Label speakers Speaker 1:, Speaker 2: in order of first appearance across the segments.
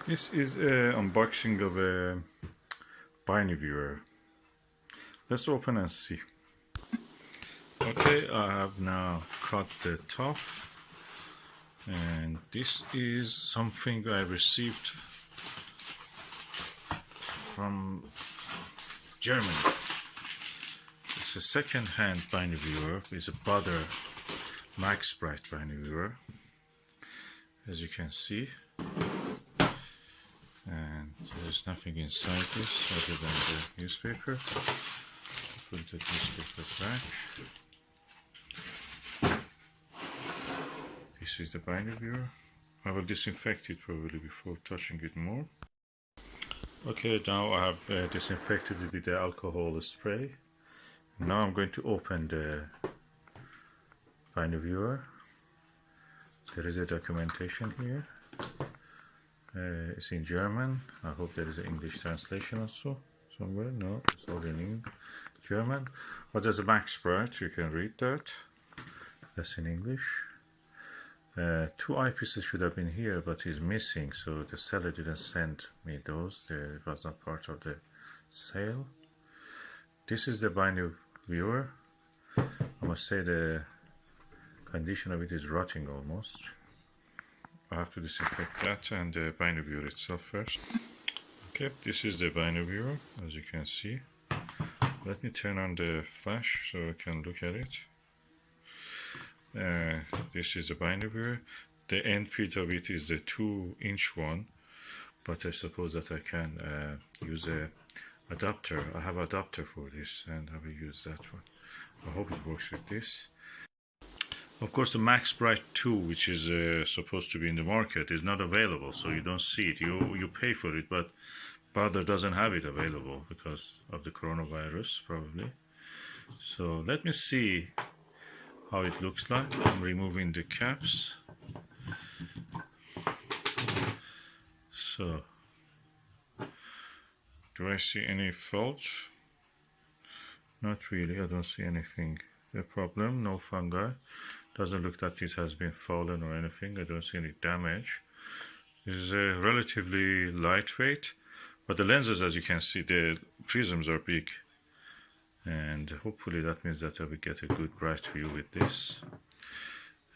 Speaker 1: This is an unboxing of a Binoviewer. Let's open and see. Okay, I have now cut the top, and this is something I received from Germany. It's a second-hand Binoviewer. It's a Baader Maxbright Binoviewer, as you can see. And there's nothing inside this other than the newspaper. Put the newspaper back. This is the Binoviewer. I will disinfect it probably before touching it more. Okay, now I have disinfected it with the alcohol spray. Now I'm going to open the Binoviewer. There is a documentation here. It's in German. I hope there is an English translation also somewhere. No, it's all in German. But there's a Maxbright, you can read that. That's in English. 2 eyepieces should have been here, but it's missing, so the seller didn't send me those. It was not part of the sale. This is the Binoviewer. I must say the condition of it is rotting almost. I have to disinfect that and the Binoviewer itself first. Okay, this is the Binoviewer, as you can see. Let me turn on the flash so I can look at it. This is the Binoviewer. The end bit of it is the 2-inch one, but I suppose that I can use a adapter. I have an adapter for this, and I will use that one. I hope it works with this. Of course, the Maxbright 2, which is supposed to be in the market, is not available, so you don't see it. You pay for it, but Baader doesn't have it available because of the coronavirus, probably. So let me see how it looks like. I'm removing the caps. So, do I see any faults? Not really. I don't see anything. A problem. No fungi. Doesn't look that it has been fallen or anything. I don't see any damage. This is relatively lightweight, but the lenses, as you can see, the prisms are big, and hopefully that means that I will get a good bright view with this.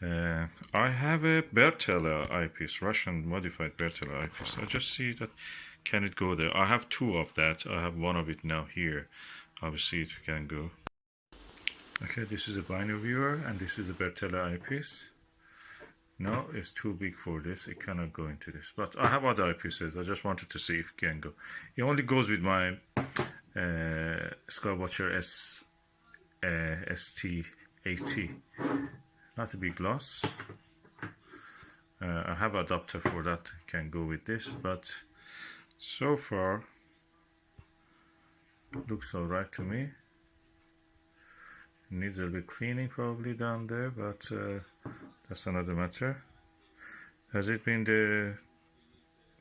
Speaker 1: I have a Bertella eyepiece, Russian modified Bertella eyepiece. I just see that can it go there. I have 2 of that. I have 1 of it now here. I will see if it can go. Okay, this is a Binoviewer, and this is a Bertella eyepiece. No, it's too big for this. It cannot go into this. But I have other eyepieces. I just wanted to see if it can go. It only goes with my Skywatcher ST80. Not a big loss. I have an adapter for that. Can go with this, but so far looks alright to me. Needs a little bit cleaning probably down there, but that's another matter. Has it been the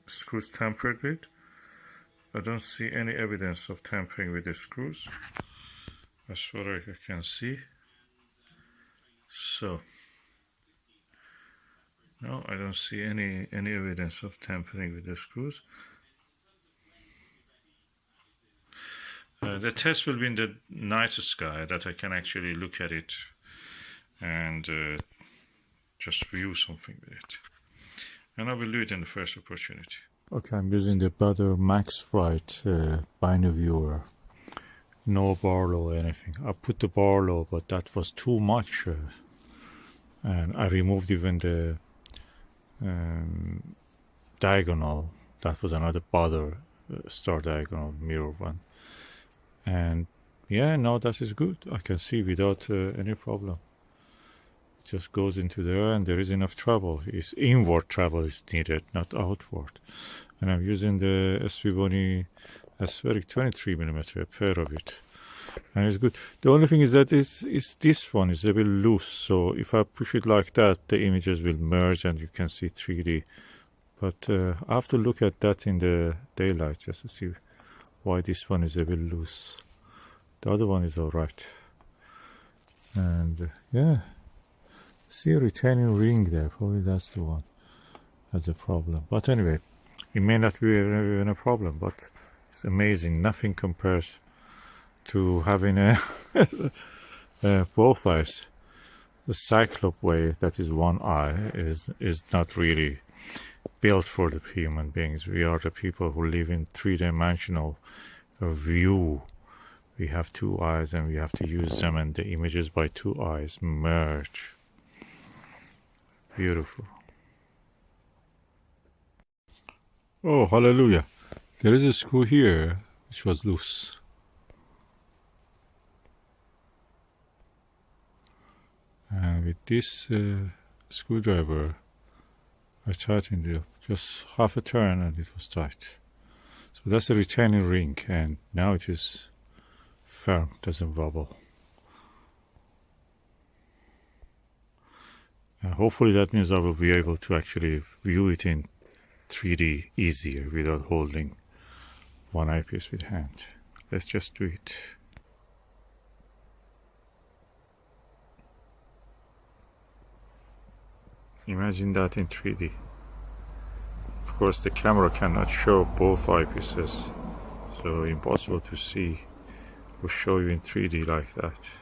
Speaker 1: screws tampered with? I don't see any evidence of tampering with the screws as far as I can see. So no, I don't see any evidence of tampering with the screws. The test will be in the night sky, that I can actually look at it and just view something with it. And I will do it in the first opportunity. Okay, I'm using the Baader Maxbright Binoviewer. No Barlow or anything. I put the Barlow, but that was too much. And I removed even the diagonal. That was another Baader star diagonal mirror one. And yeah, now that is good. I can see without any problem. It just goes into there, and there is enough travel. It's inward travel is needed, not outward. And I'm using the SV1 aspheric 23mm, a pair of it. And it's good. The only thing is that this one is a bit loose, so if I push it like that, the images will merge and you can see 3D. But I have to look at that in the daylight just to see why this one is a bit loose. The other one is alright. And yeah, see a retaining ring there, probably that's the one that's a problem. But anyway, it may not be even a problem, but it's amazing. Nothing compares to having both eyes. The cyclop way, that is one eye, is not really built for the human beings. We are the people who live in three-dimensional view. We have two eyes and we have to use them, and the images by two eyes merge. Beautiful. Oh, hallelujah. There is a screw here which was loose. And with this screwdriver, I tightened it up just half a turn and it was tight. So that's the retaining ring, and now it is firm, doesn't wobble. Hopefully that means I will be able to actually view it in 3D easier without holding one eyepiece with hand. Let's just do it. Imagine that in 3D. Of course the camera cannot show both eyepieces, so impossible to see or show you in 3D like that.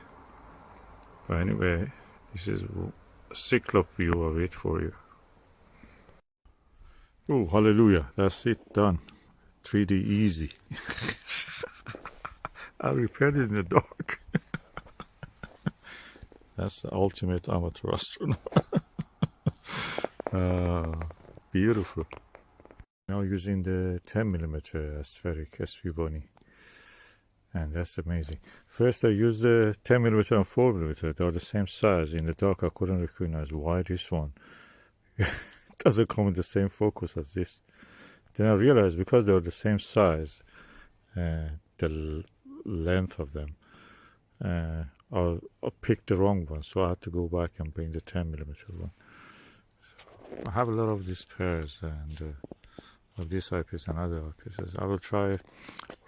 Speaker 1: But anyway, this is a cyclop view of it for you. Oh, hallelujah, that's it, done. 3D easy. I repaired it in the dark. That's the ultimate amateur astronaut. Beautiful. Now using the 10mm aspheric SV Bunny, and that's amazing. First I used the 10mm and 4mm. They are the same size. In the dark I couldn't recognize why this one doesn't come with the same focus as this. Then I realized because they are the same size, the length of them, I picked the wrong one, so I had to go back and bring the 10mm one. So I have a lot of these pairs and of this eyepiece and other eyepieces. I will try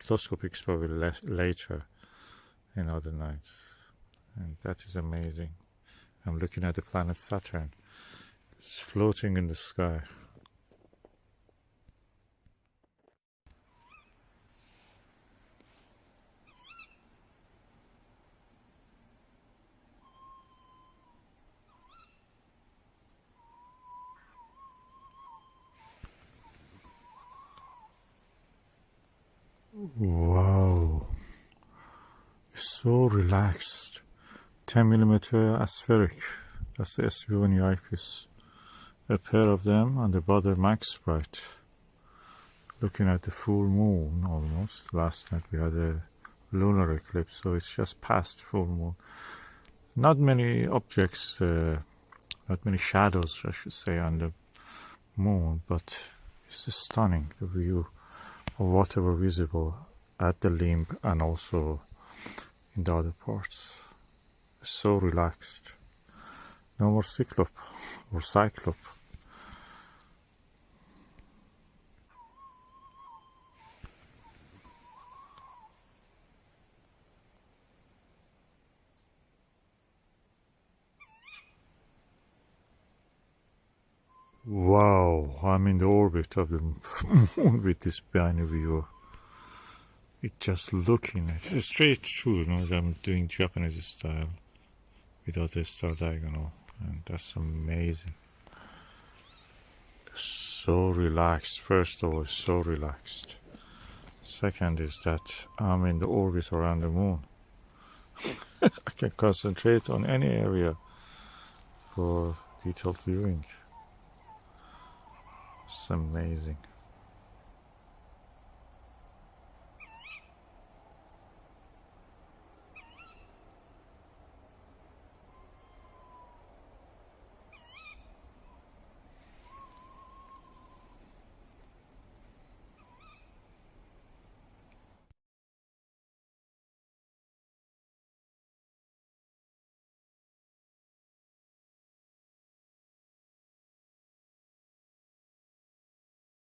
Speaker 1: orthoscopics probably later in other nights, and that is amazing. I'm looking at the planet Saturn. It's floating in the sky. Wow, so relaxed. 10mm aspheric, that's the SV1 eyepiece. A pair of them and the Baader Maxbright. Looking at the full moon almost. Last night we had a lunar eclipse, so it's just past full moon. Not many objects, not many shadows, I should say, on the moon, but it's stunning, the view of whatever visible at the limb and also in the other parts. So relaxed. No more cyclop or cyclop. Wow, I'm in the orbit of the moon with this Binoviewer. It's just looking, it's straight through, you know, I'm doing Japanese style without a star diagonal, and that's amazing. So relaxed. First of all, so relaxed. Second is that I'm in the orbit around the moon. I can concentrate on any area for detailed viewing. It's amazing.